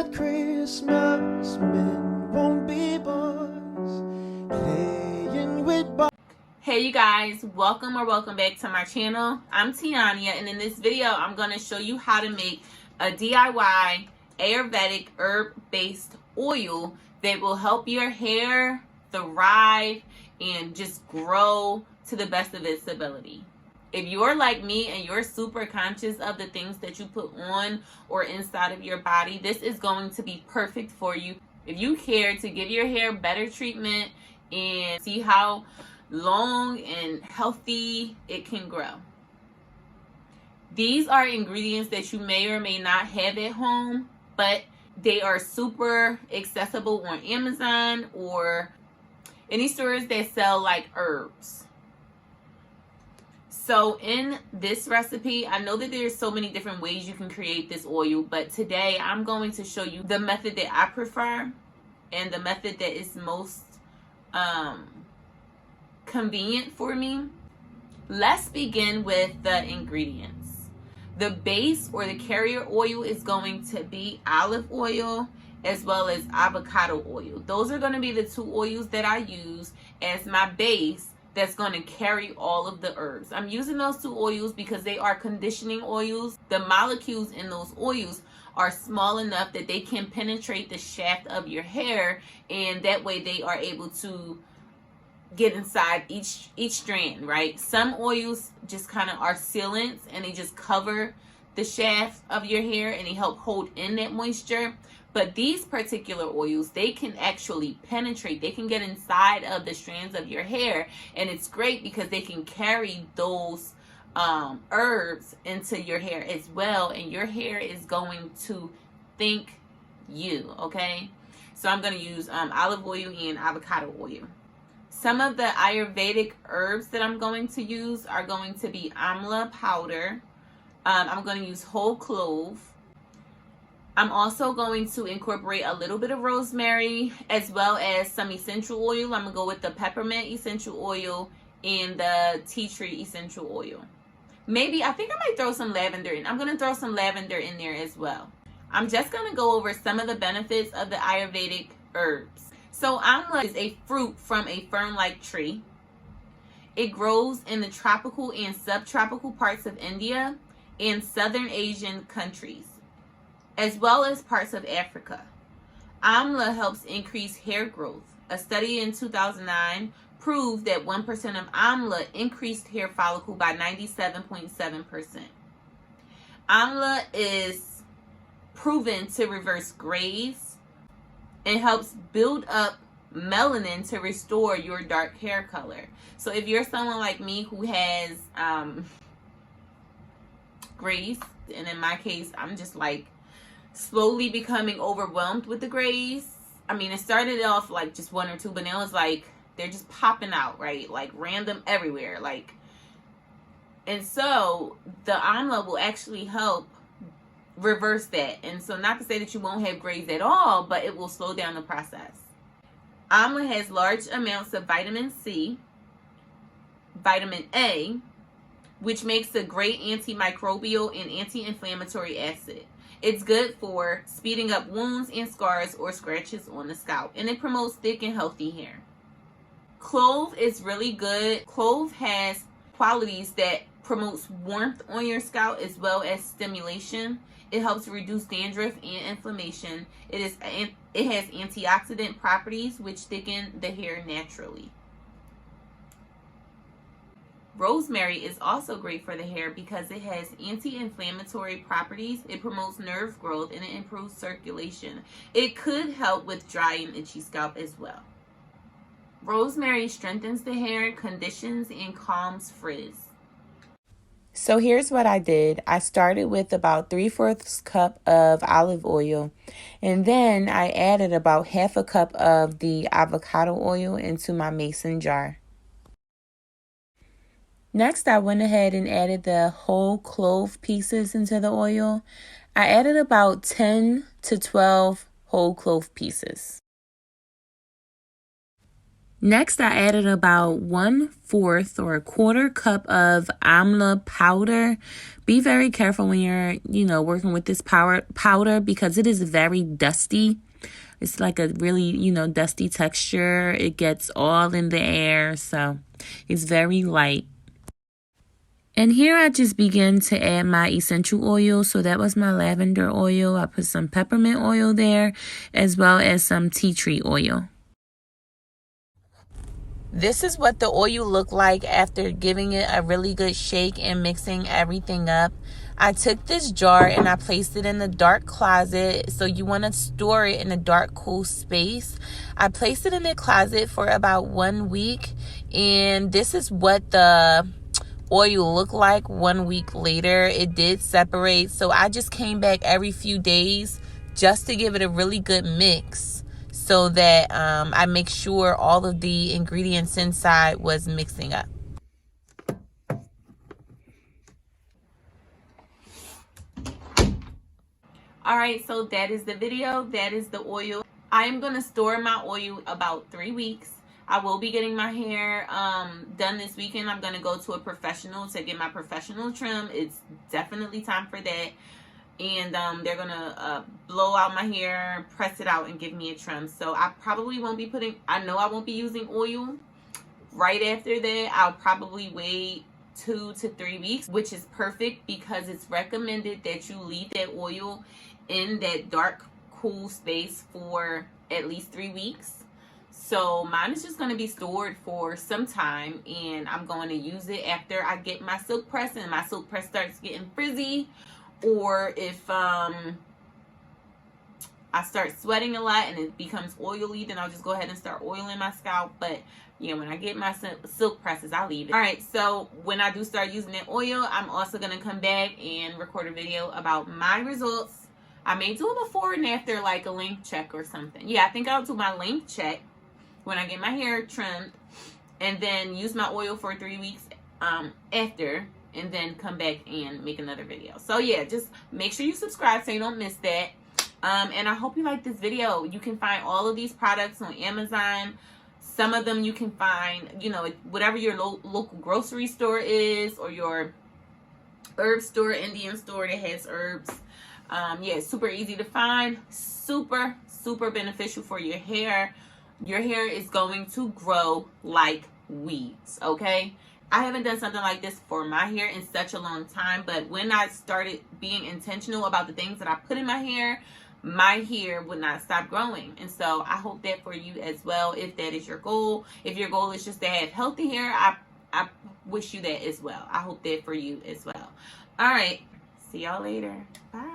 at Christmas, men won't be boys playing with boys. Hey you guys, welcome back to my channel. I'm Tionya, and in this video I'm going to show you how to make a DIY Ayurvedic herb-based oil that will help your hair thrive and just grow to the best of its ability. If you're like me and you're super conscious of the things that you put on or inside of your body, this is going to be perfect for you. If you care to give your hair better treatment and see how long and healthy it can grow. These are ingredients that you may or may not have at home, but they are super accessible on Amazon or any stores that sell like herbs. So in this recipe, I know that there's so many different ways you can create this oil, but today I'm going to show you the method that I prefer and the method that is most convenient for me. Let's begin with the ingredients. The base or the carrier oil is going to be olive oil as well as avocado oil. Those are going to be the two oils that I use as my base that's going to carry all of the herbs. I'm using those two oils because they are conditioning oils. The molecules in those oils are small enough that they can penetrate the shaft of your hair, and that way they are able to get inside each strand, right? Some oils just kind of are sealants and they just cover the shaft of your hair and they help hold in that moisture. But these particular oils, they can actually penetrate. They can get inside of the strands of your hair, and it's great because they can carry those herbs into your hair as well, and your hair is going to thank you, okay? So I'm going to use olive oil and avocado oil. Some of the Ayurvedic herbs that I'm going to use are going to be Amla powder. I'm going to use whole clove. I'm also going to incorporate a little bit of rosemary as well as some essential oil. I'm going to go with the peppermint essential oil and the tea tree essential oil. Maybe, I think I might throw some lavender in. I'm going to throw some lavender in there as well. I'm just going to go over some of the benefits of the Ayurvedic herbs. So Amla is a fruit from a fern-like tree. It grows in the tropical and subtropical parts of India and southern Asian countries, as well as parts of Africa. Amla helps increase hair growth. A study in 2009 proved that 1% of Amla increased hair follicle by 97.7%. Amla is proven to reverse grays and helps build up melanin to restore your dark hair color. So if you're someone like me who has grays, and in my case, I'm just like slowly becoming overwhelmed with the grays. I mean, it started off like just one or two, but now it's like they're just popping out, right? Like random everywhere. Like, and so the Amla will actually help reverse that. And so not to say that you won't have grays at all, but it will slow down the process. Amla has large amounts of vitamin C, vitamin A, which makes a great antimicrobial and anti-inflammatory acid. It's good for speeding up wounds and scars or scratches on the scalp, and it promotes thick and healthy hair. Clove is really good. Clove has qualities that promotes warmth on your scalp as well as stimulation. It helps reduce dandruff and inflammation. It has antioxidant properties which thicken the hair naturally. Rosemary is also great for the hair because it has anti-inflammatory properties. It promotes nerve growth and it improves circulation. It could help with dry and itchy scalp as well. Rosemary strengthens the hair, conditions, and calms frizz. So here's what I did. I started with about 3/4 cup of olive oil, and then I added about 1/2 cup of the avocado oil into my mason jar. Next, I went ahead and added the whole clove pieces into the oil. I added about 10 to 12 whole clove pieces. Next, I added about 1/4 or 1/4 cup of Amla powder. Be very careful when you're, working with this powder because it is very dusty. It's like a really, dusty texture. It gets all in the air, so it's very light. And here I just begin to add my essential oil. So that was my lavender oil. I put some peppermint oil there, as well as some tea tree oil. This is what the oil looked like after giving it a really good shake and mixing everything up. I took this jar and I placed it in the dark closet. So you want to store it in a dark, cool space. I placed it in the closet for about 1 week. And this is what the oil looked like 1 week later. It did separate. So I just came back every few days just to give it a really good mix, so that I make sure all of the ingredients inside was mixing up. Alright, so that is the video. That is the oil. I am going to store my oil about 3 weeks. I will be getting my hair done this weekend. I'm going to go to a professional to get my professional trim. It's definitely time for that. And they're going to blow out my hair, press it out, and give me a trim. So I probably won't be I know I won't be using oil right after that. I'll probably wait 2 to 3 weeks, which is perfect because it's recommended that you leave that oil in that dark, cool space for at least 3 weeks. So mine is just going to be stored for some time, and I'm going to use it after I get my silk press and my silk press starts getting frizzy. Or if I start sweating a lot and it becomes oily, then I'll just go ahead and start oiling my scalp. But yeah, when I get my silk presses, I'll leave it. All right, so when I do start using that oil, I'm also going to come back and record a video about my results. I may do a before and after, like a length check or something. Yeah, I think I'll do my length check when I get my hair trimmed, and then use my oil for 3 weeks after, and then come back and make another video. So yeah, just make sure you subscribe so you don't miss that. And I hope you like this video. You can find all of these products on Amazon. Some of them you can find, whatever your local grocery store is, or your herb store, Indian store that has herbs. Yeah, it's super easy to find. Super, super beneficial for your hair. Your hair is going to grow like weeds, okay? I haven't done something like this for my hair in such a long time, but when I started being intentional about the things that I put in my hair would not stop growing. And so I hope that for you as well, if that is your goal. If your goal is just to have healthy hair, I wish you that as well. I hope that for you as well. All right, see y'all later. Bye.